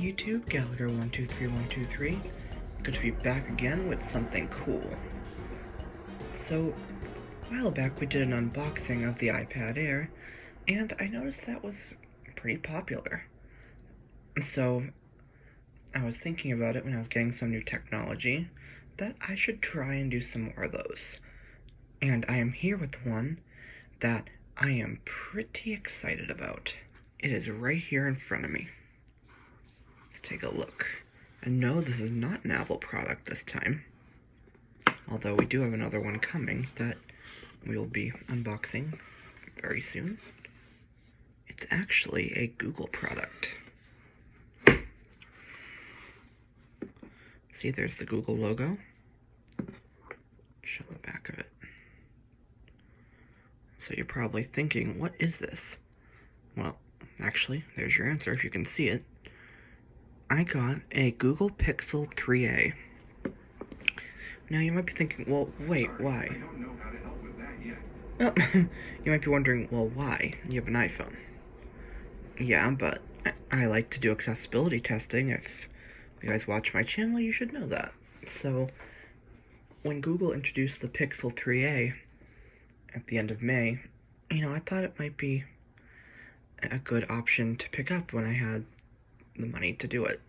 YouTube, Gallagher123123. Good to be back again with something cool. So, a while back we did an unboxing of the iPad Air, and I noticed that was pretty popular. So, I was thinking about it when I was getting some new technology, that I should try and do some more of those. And I am here with one that I am pretty excited about. It is right here in front of me. Let's take a look. And no, this is not an Apple product this time. Although we do have another one coming that we will be unboxing very soon. It's actually a Google product. See, there's the Google logo. Show the back of it. So you're probably thinking, what is this? Well, actually, there's your answer if you can see it. I got a Google Pixel 3a. Now you might be thinking, well, wait, why? I don't know how to help with that yet. Well, you might be wondering, well, why? You have an iPhone. Yeah, but I like to do accessibility testing. If you guys watch my channel, you should know that. So, when Google introduced the Pixel 3a at the end of May, I thought it might be a good option to pick up when I had the money to do it.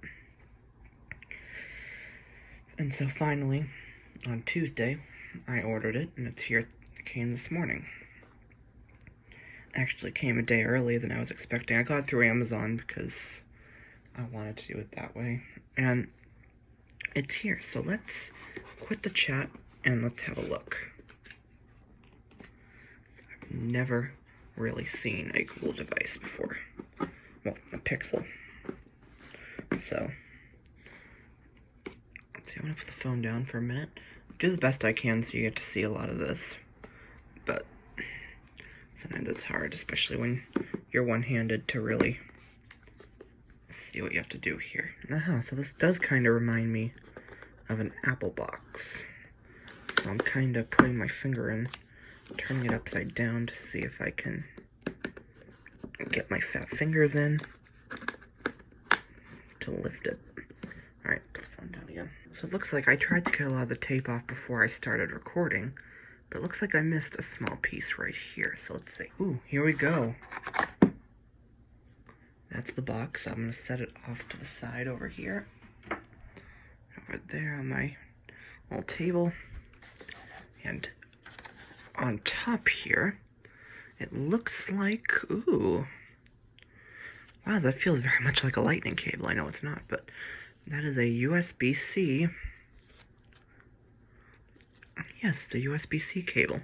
And so finally, on Tuesday, I ordered it, and it's here. It came this morning. Actually came a day earlier than I was expecting. I got it through Amazon because I wanted to do it that way. And it's here, so let's quit the chat and let's have a look. I've never really seen a Google device before. Well, a Pixel. So, let's see, I'm gonna put the phone down for a minute. Do the best I can so you get to see a lot of this. But sometimes it's hard, especially when you're one-handed, to really see what you have to do here. So this does kind of remind me of an Apple box. So I'm kind of putting my finger in, turning it upside down to see if I can get my fat fingers in to lift it. Alright, put the phone down again. So it looks like I tried to get a lot of the tape off before I started recording, but it looks like I missed a small piece right here. So let's see. Ooh, here we go. That's the box. I'm going to set it off to the side over here. Over there on my little table. And on top here, it looks like, ooh. Wow, that feels very much like a lightning cable. I know it's not, but that is a USB-C. Yes, it's a USB-C cable.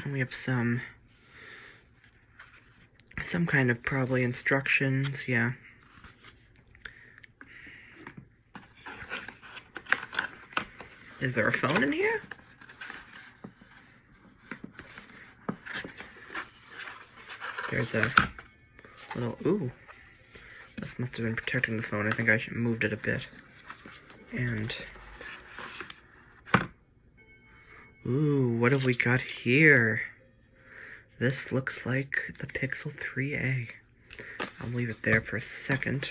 And we have some kind of probably instructions, yeah. Is there a phone in here? There's a little, ooh. This must have been protecting the phone. I think I moved it a bit. And, ooh, what have we got here? This looks like the Pixel 3a. I'll leave it there for a second.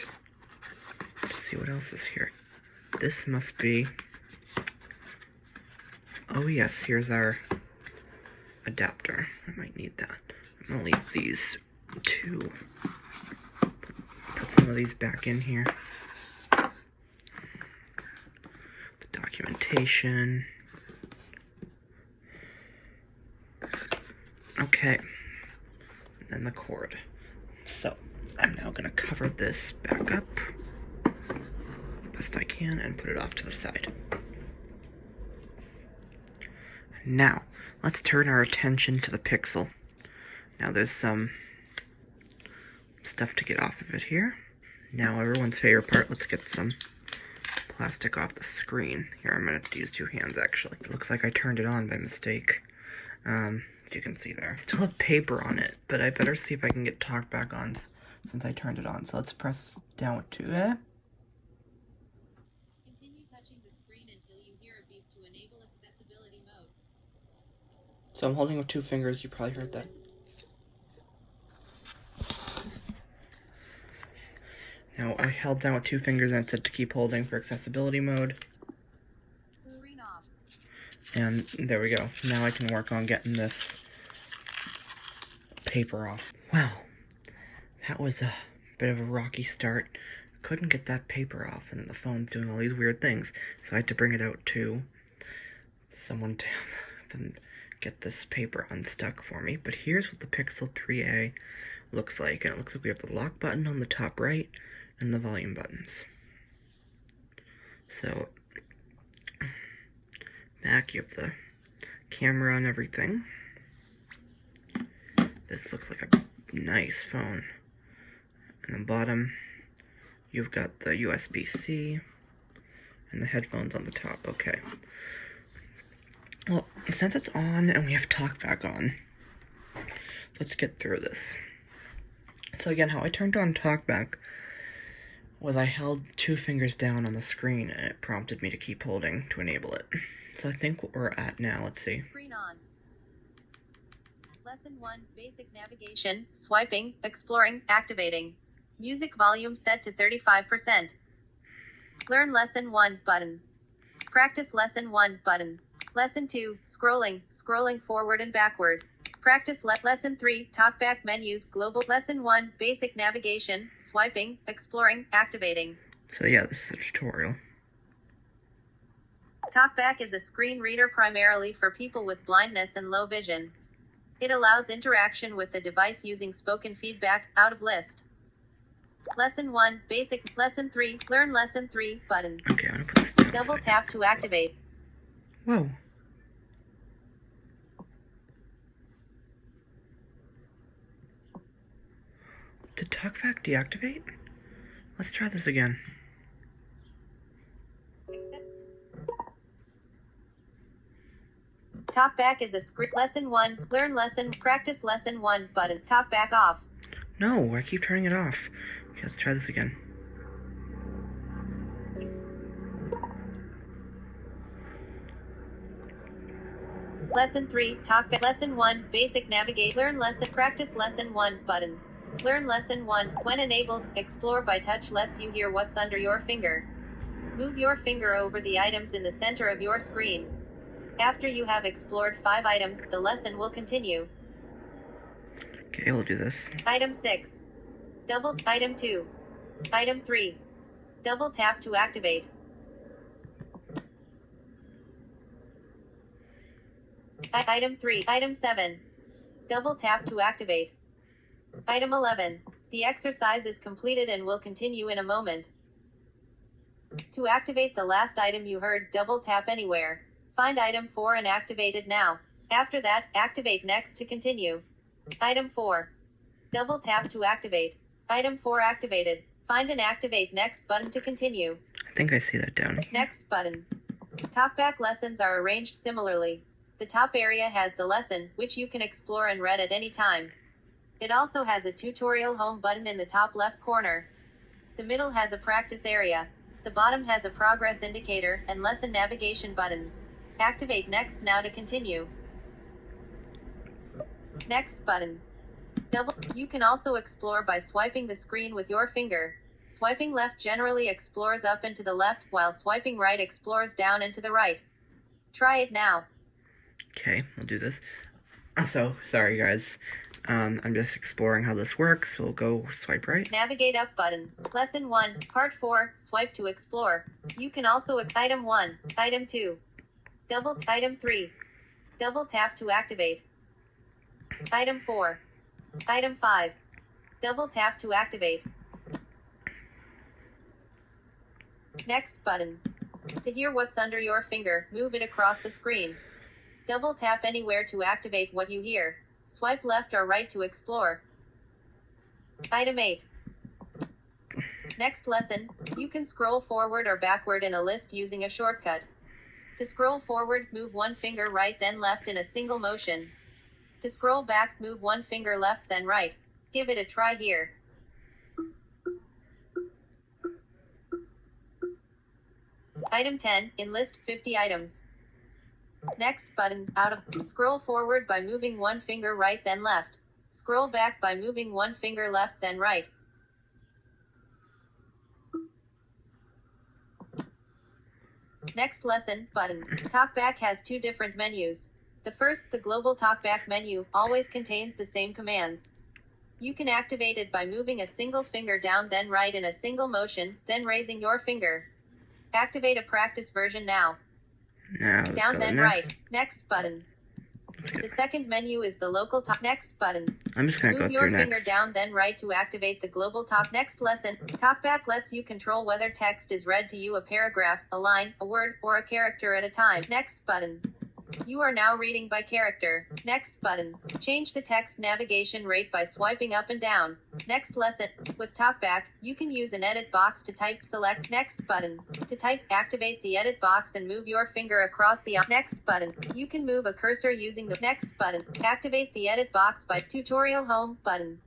Let's see what else is here. This must be, oh yes, here's our adapter. I might need that. I'm gonna leave these two. Put some of these back in here. The documentation. Okay. And then the cord. So, I'm now gonna cover this back up best I can and put it off to the side. Now, let's turn our attention to the Pixel. Now there's some stuff to get off of it here. Now everyone's favorite part, let's get some plastic off the screen. Here, I'm going to use two hands actually. It looks like I turned it on by mistake. As you can see there. I still have paper on it, but I better see if I can get TalkBack on since I turned it on. So let's press down with two. Continue touching the screen until you hear a beep to enable accessibility mode. So I'm holding with two fingers, you probably heard that. Now, I held down with 2 fingers and it said to keep holding for accessibility mode. Screen off. And there we go. Now I can work on getting this paper off. Well, that was a bit of a rocky start. Couldn't get that paper off, and the phone's doing all these weird things. So I had to bring it out to someone to get this paper unstuck for me. But here's what the Pixel 3a looks like. And it looks like we have the lock button on the top right and the volume buttons. So, back you have the camera and everything. This looks like a nice phone. And the bottom, you've got the USB-C and the headphones on the top. Okay. Well, since it's on and we have TalkBack on, let's get through this. So again, how I turned on TalkBack was I held 2 fingers down on the screen and it prompted me to keep holding to enable it. So I think what we're at now, let's see. Screen on. Lesson 1, Basic Navigation, Swiping, Exploring, Activating. Music volume set to 35%. Learn Lesson 1 button. Practice Lesson 1 button. Lesson 2, Scrolling, Scrolling forward and backward. Practice Lesson 3, TalkBack menus, global. Lesson 1, Basic Navigation, Swiping, Exploring, Activating. So yeah, this is a tutorial. TalkBack is a screen reader primarily for people with blindness and low vision. It allows interaction with the device using spoken feedback, out of list. Lesson 1, Basic. Lesson 3, Learn Lesson 3 button. Okay, I'm gonna put this down. Double tap to activate. Whoa. Did TalkBack deactivate? Let's try this again. TalkBack is a script. Lesson 1, Learn Lesson, Practice Lesson 1 button. TalkBack off. No, I keep turning it off. Okay, let's try this again. Lesson 3, TalkBack. Lesson 1, Basic Navigate. Learn Lesson, Practice Lesson 1 button. Learn Lesson 1. When enabled, Explore by Touch lets you hear what's under your finger. Move your finger over the items in the center of your screen. After you have explored 5 items, the lesson will continue. Okay, we'll do this. Item 6. Double. Item 2. Item 3. Double tap to activate. Item 3. Item 7. Double tap to activate. Item 11. The exercise is completed and will continue in a moment. To activate the last item you heard, double tap anywhere. Find item 4 and activate it now. After that, activate next to continue. Item 4. Double tap to activate. Item 4 activated. Find and activate next button to continue. I think I see that down. Next button. TalkBack lessons are arranged similarly. The top area has the lesson, which you can explore and read at any time. It also has a tutorial home button in the top left corner. The middle has a practice area. The bottom has a progress indicator and lesson navigation buttons. Activate next now to continue. Next button. Double. You can also explore by swiping the screen with your finger. Swiping left generally explores up and to the left, while swiping right explores down and to the right. Try it now. Okay, we'll do this. So, sorry guys. I'm just exploring how this works, so we'll go swipe right. Navigate up button. Lesson 1, Part 4, Swipe to explore. You can also Item 1, Item 2. Item 3. Double tap to activate. Item 4. Item 5. Double tap to activate. Next button. To hear what's under your finger, move it across the screen. Double tap anywhere to activate what you hear. Swipe left or right to explore. Item 8. Next lesson, you can scroll forward or backward in a list using a shortcut. To scroll forward, move one finger right then left in a single motion. To scroll back, move one finger left then right. Give it a try here. Item 10, enlist 50 items. Next button, out of. Scroll forward by moving one finger right then left. Scroll back by moving one finger left then right. Next lesson button. TalkBack has two different menus. The first, the global TalkBack menu, always contains the same commands. You can activate it by moving a single finger down, then right in a single motion, then raising your finger. Activate a practice version now. Now let's Down go then next. right. Next button. The second menu is the local talk. Next button. I'm just gonna Move go your through finger next. down then right to activate the global talk. Next lesson. TalkBack lets you control whether text is read to you a paragraph, a line, a word, or a character at a time. Next button. You are now reading by character. Next button. Change the text navigation rate by swiping up and down. Next lesson. With TalkBack, you can use an edit box to type. Select next button. To type, activate the edit box and move your finger across the next button. You can move a cursor using the next button. Activate the edit box by tutorial home button.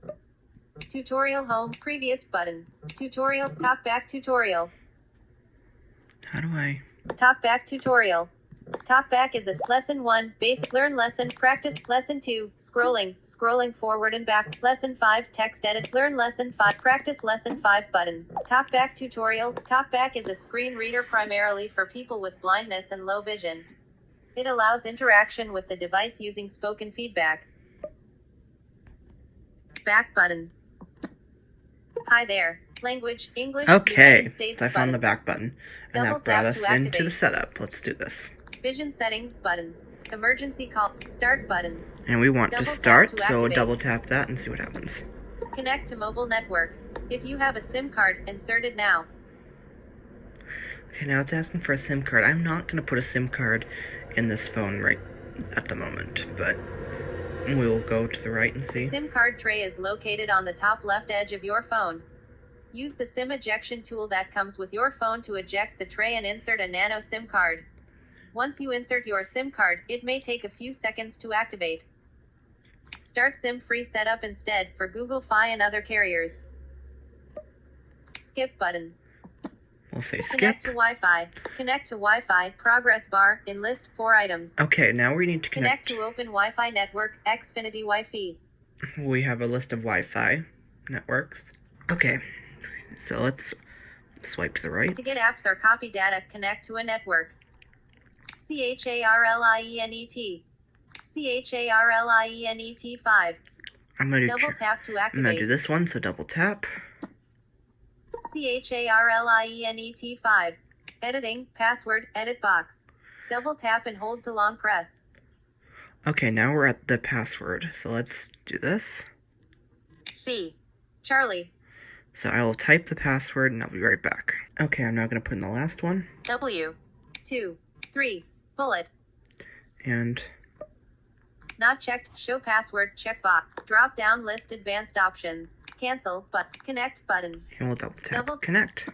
Tutorial home previous button. Tutorial TalkBack tutorial. How do I? TalkBack tutorial. TalkBack is a lesson 1, basic learn lesson, practice, lesson 2, scrolling forward and back, lesson 5, text edit, learn lesson 5, practice lesson 5 button. TalkBack tutorial. TalkBack is a screen reader primarily for people with blindness and low vision. It allows interaction with the device using spoken feedback. Back button. Hi there. Language, English, Okay, United States so I found the button. back button. And Double that brought tap us to into activate. the setup. Let's do this. Vision settings button. Emergency call, start button. And we want to Double tap start, to so activate. double tap that and see what happens. Connect to mobile network. If you have a SIM card, insert it now. Okay, now it's asking for a SIM card. I'm not going to put a SIM card in this phone right at the moment, but we will go to the right and The see. SIM card tray is located on the top left edge of your phone. Use the SIM ejection tool that comes with your phone to eject the tray and insert a nano SIM card. Once you insert your SIM card, it may take a few seconds to activate. Start SIM-free setup instead for Google Fi and other carriers. Skip button. We'll say skip. Connect to Wi-Fi. Connect to Wi-Fi. Progress bar. Enlist 4 items. Okay, now we need to Connect connect. to Open Wi-Fi network. Xfinity Wi-Fi. We have a list of Wi-Fi networks. Okay, so let's swipe to the right. To get apps or copy data, connect to a network. CHARLIENET. CHARLIENET 5. I'm gonna do. Double tap to I'm gonna do activate. this one. So double tap. CHARLIENET 5. Editing, password, edit box. Double tap and hold to long press. Okay, now we're at the password. So let's do this. C. Charlie. So I will type the password and I'll be right back. Okay, I'm now gonna put in the last one. W. 2. 3. Bullet. And Not checked. Show password. Checkbox. Drop down list advanced options. Cancel. But connect button. we'll double tap. Double- Connect.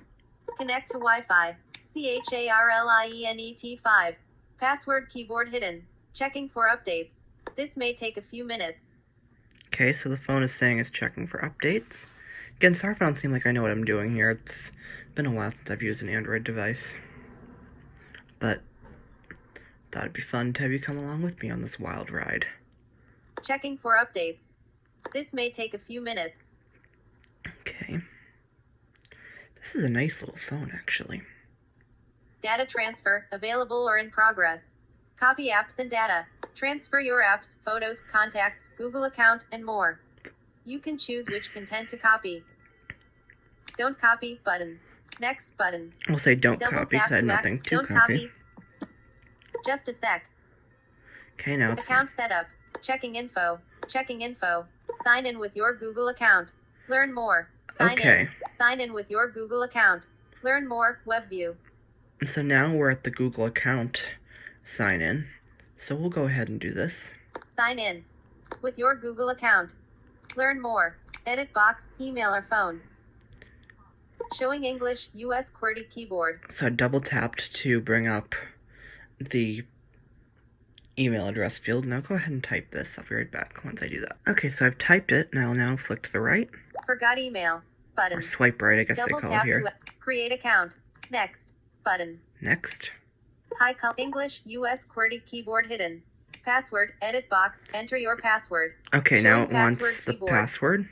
Connect to Wi-Fi. CHARLIENET 5. Password keyboard hidden. Checking for updates. This may take a few minutes. Okay, so the phone is saying it's checking for updates. Again, sorry if I don't seem like I know what I'm doing here. It's been a while since I've used an Android device. But thought it'd be fun to have you come along with me on this wild ride. Checking for updates. This may take a few minutes. Okay. This is a nice little phone, actually. Data transfer, available or in progress. Copy apps and data. Transfer your apps, photos, contacts, Google account, and more. You can choose which content to copy. Don't copy button. Next button. We'll say don't Double copy tap because I had to nothing act. to Don't copy. Just a sec. Okay, now it's Account setup. Checking info. Checking info. Sign in with your Google account. Learn more. Sign Okay. in. Sign in with your Google account. Learn more. Web view. So now we're at the Google account sign in. So we'll go ahead and do this. Sign in with your Google account. Learn more. Edit box, email or phone. Showing English, US QWERTY keyboard. So I double tapped to bring up the email address field. Now go ahead and type this. I'll be right back once I do that. Okay, so I've typed it, and I'll now flick to the right. Forgot email. Button. Or swipe right, I guess Double they call it tap here. to create account. Next. Button. Next. High col English, US QWERTY keyboard hidden. Password, edit box, enter your password. Okay, now Showing it wants password the keyboard. password.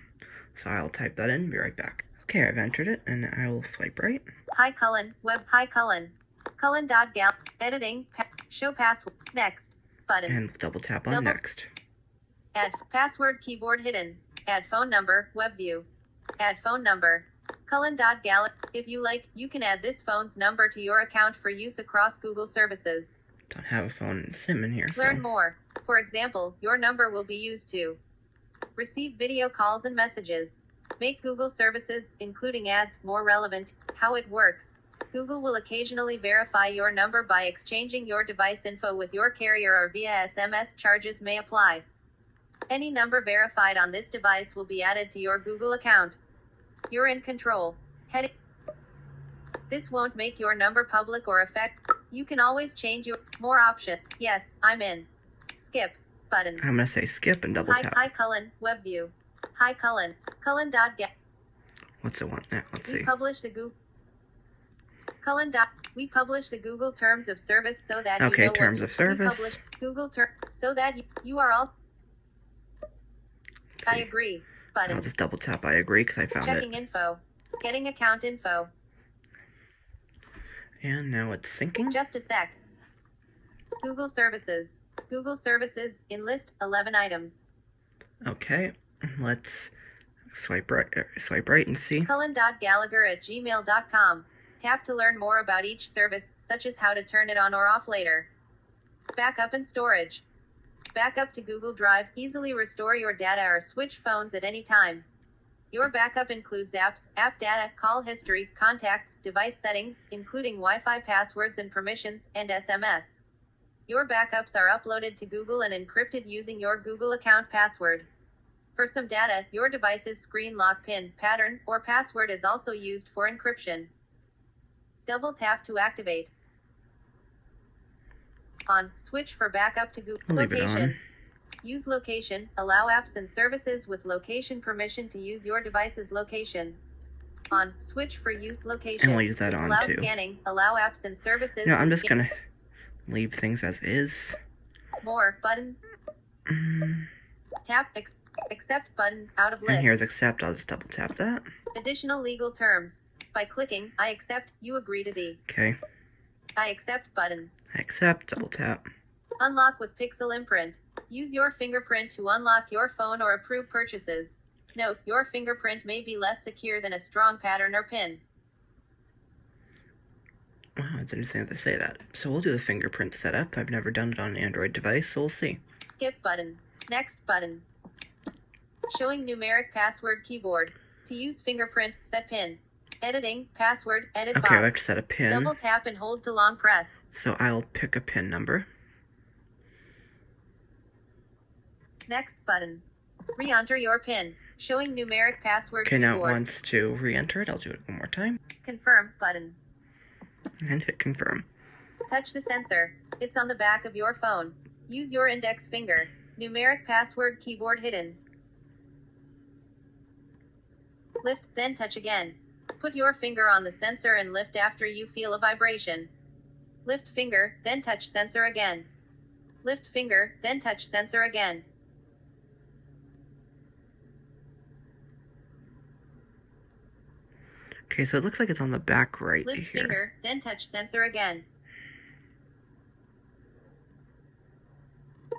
So I'll type that in and be right back. Okay, I've entered it, and I will swipe right. Hi colon, web, hi colon. Cullen.gal. Editing. Show password. Next. Button. And double tap on next. Add password keyboard hidden. Add phone number. Web view. Add phone number. Cullen.gal. If you like, you can add this phone's number to your account for use across Google services. Don't have a phone SIM in here, so. Learn more. For example, your number will be used to receive video calls and messages. Make Google services, including ads, more relevant. How it works. Google will occasionally verify your number by exchanging your device info with your carrier or via SMS. Charges may apply. Any number verified on this device will be added to your Google account. You're in control. Heading. This won't make your number public or affect. You can always change your more option. Yes, I'm in. Skip button. I'm gonna say skip and double tap. Hi Cullen, web view. Hi Cullen. Cullen.get. What's it want now? Let's see. We publish the Google We publish the Google Terms of Service so that you know Terms of Service. We publish Google Terms so that you are all. I agree button. I'll just double tap I agree because I found Checking it. info. Getting account info. And now it's syncing. Just a sec. Google Services. Google Services in list 11 items. Okay, let's swipe right and see. Cullen.gallagher@gmail.com. Tap to learn more about each service, such as how to turn it on or off later. Backup and storage. Backup to Google Drive. Easily restore your data or switch phones at any time. Your backup includes apps, app data, call history, contacts, device settings, including Wi-Fi passwords and permissions, and SMS. Your backups are uploaded to Google and encrypted using your Google account password. For some data, your device's screen lock PIN, pattern, or password is also used for encryption. Double tap to activate. On. Switch for backup to Google. Leave it Location. on. Use location. Allow apps and services with location permission to use your device's location. On. Switch for use location. And we'll use that on Allow too. scanning. Allow apps and services No, to I'm just scan. gonna leave things as is. More button. Tap accept button out of list. And here's accept. I'll just double tap that. Additional legal terms. By clicking I accept, you agree to the Okay, I accept button. I accept. Double tap. Unlock with Pixel Imprint. Use your fingerprint to unlock your phone or approve purchases. Note, your fingerprint may be less secure than a strong pattern or PIN. Oh, it's interesting to say that. So we'll do the fingerprint setup. I've never done it on an Android device, so we'll see. Skip button. Next button. Showing numeric password keyboard. To use fingerprint, set PIN. Editing, password, edit Okay, I have to box. set a pin. Double tap and hold to long press. So I'll pick a pin number. Next button. Re-enter your PIN. Showing numeric password Okay, keyboard. now it wants to re-enter it. I'll do it one more time. Confirm button. And hit confirm. Touch the sensor. It's on the back of your phone. Use your index finger. Numeric password keyboard hidden. Lift, then touch again. Put your finger on the sensor and lift after you feel a vibration. Lift finger, then touch sensor again. Lift finger, then touch sensor again. Okay, so it looks like it's on the back right Lift here. finger, then touch sensor again.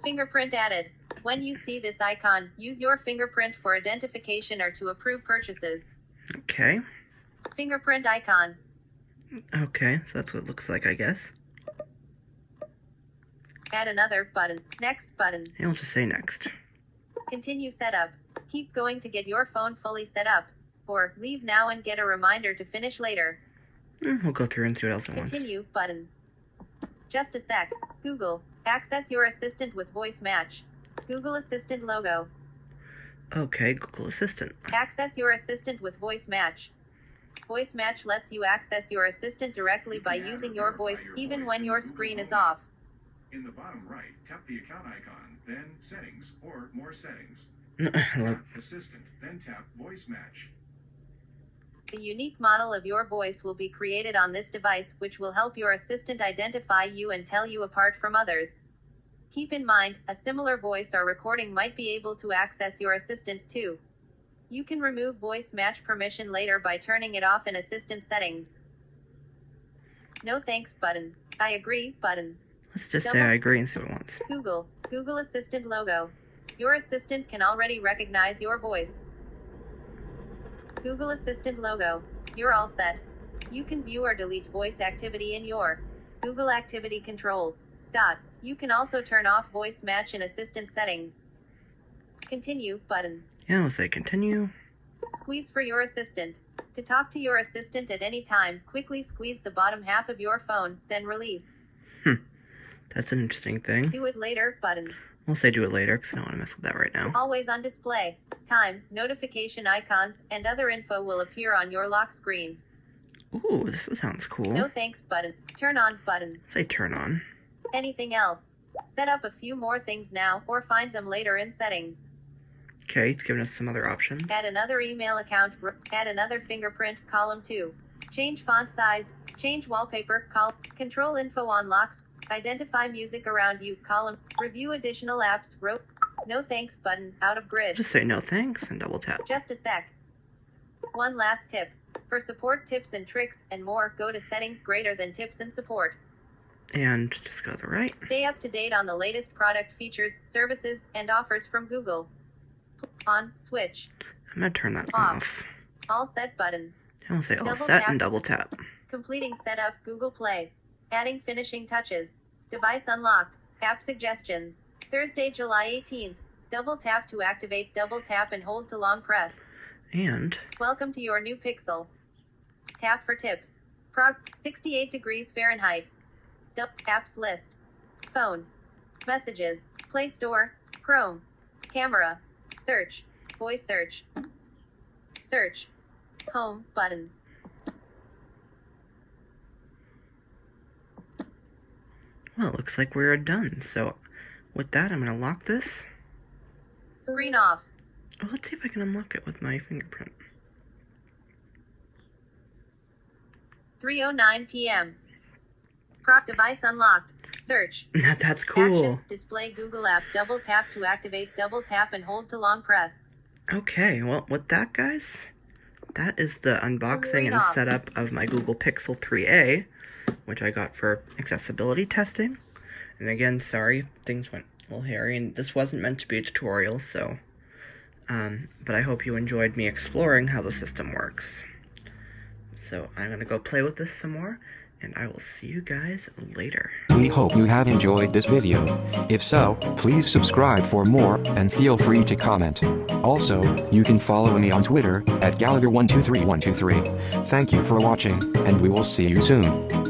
Fingerprint added. When you see this icon, use your fingerprint for identification or to approve purchases. Okay. Fingerprint icon. Okay, so that's what it looks like, I guess. Add another button. Next button. And we'll just say next. Continue setup. Keep going to get your phone fully set up. Or, leave now and get a reminder to finish later. We'll go through and see what else it wants. Continue button. Just a sec. Google. Access your assistant with voice match. Google Assistant logo. Okay, Google Assistant. Access your assistant with voice match. Voice match lets you access your assistant directly by using your voice, even when your screen is off. In the bottom right, tap the account icon, then Settings or More Settings. Look, Tap Assistant, then tap Voice Match. A unique model of your voice will be created on this device, which will help your assistant identify you and tell you apart from others. Keep in mind, a similar voice or recording might be able to access your assistant too. You can remove voice match permission later by turning it off in assistant settings. No thanks button. I agree button. Let's just say I agree and see what it wants. Google Assistant logo. Your assistant can already recognize your voice. Google Assistant logo. You're all set. You can view or delete voice activity in your Google Activity Controls. You can also turn off voice match in Assistant settings. Continue button. Yeah, we'll say continue. Squeeze for your assistant. To talk to your assistant at any time, quickly squeeze the bottom half of your phone, then release. That's an interesting thing. Do it later button. We'll say do it later because I don't want to mess with that right now. Always on display. Time, notification icons, and other info will appear on your lock screen. Ooh, this sounds cool. No thanks button. Turn on button. Say turn on. Anything else? Set up a few more things now, or find them later in settings. Okay, it's giving us some other options. Add another email account. Add another fingerprint. Column 2. Change font size. Change wallpaper. Control info on locks. Identify music around you. Column. Review additional apps. No thanks button. Out of grid. Just say no thanks and double tap. Just a sec. One last tip. For support tips and tricks and more, go to settings greater than tips and support. And just go to the right. Stay up to date on the latest product features, services, and offers from Google. On, switch. I'm going to turn that off. All set button. And we'll say all Double set tap. and double tap. Completing setup, Google Play. Adding finishing touches. Device unlocked. App suggestions. Thursday, July 18th. Double tap to activate. Double tap and hold to long press. And Welcome to your new Pixel. Tap for tips. 68 degrees Fahrenheit. Apps list. Phone. Messages. Play Store. Chrome. Camera. Search. Voice search. Search. Home button. well, it looks like we're done. So with that, I'm going to lock this. Screen off. Oh, let's see if I can unlock it with my fingerprint. 3:09 p.m. Device unlocked. Search. That's cool. Actions. Display Google app. Double tap to activate. Double tap and hold to long press. Okay, well, with that, guys, that is the unboxing Screen and off. setup of my Google Pixel 3a, which I got for accessibility testing. And again, sorry, things went a little hairy, and this wasn't meant to be a tutorial, so, but I hope you enjoyed me exploring how the system works. So I'm going to go play with this some more, and I will see you guys later. We hope you have enjoyed this video. If so, please subscribe for more, and feel free to comment. Also, you can follow me on Twitter, @Gallagher123123. Thank you for watching, and we will see you soon.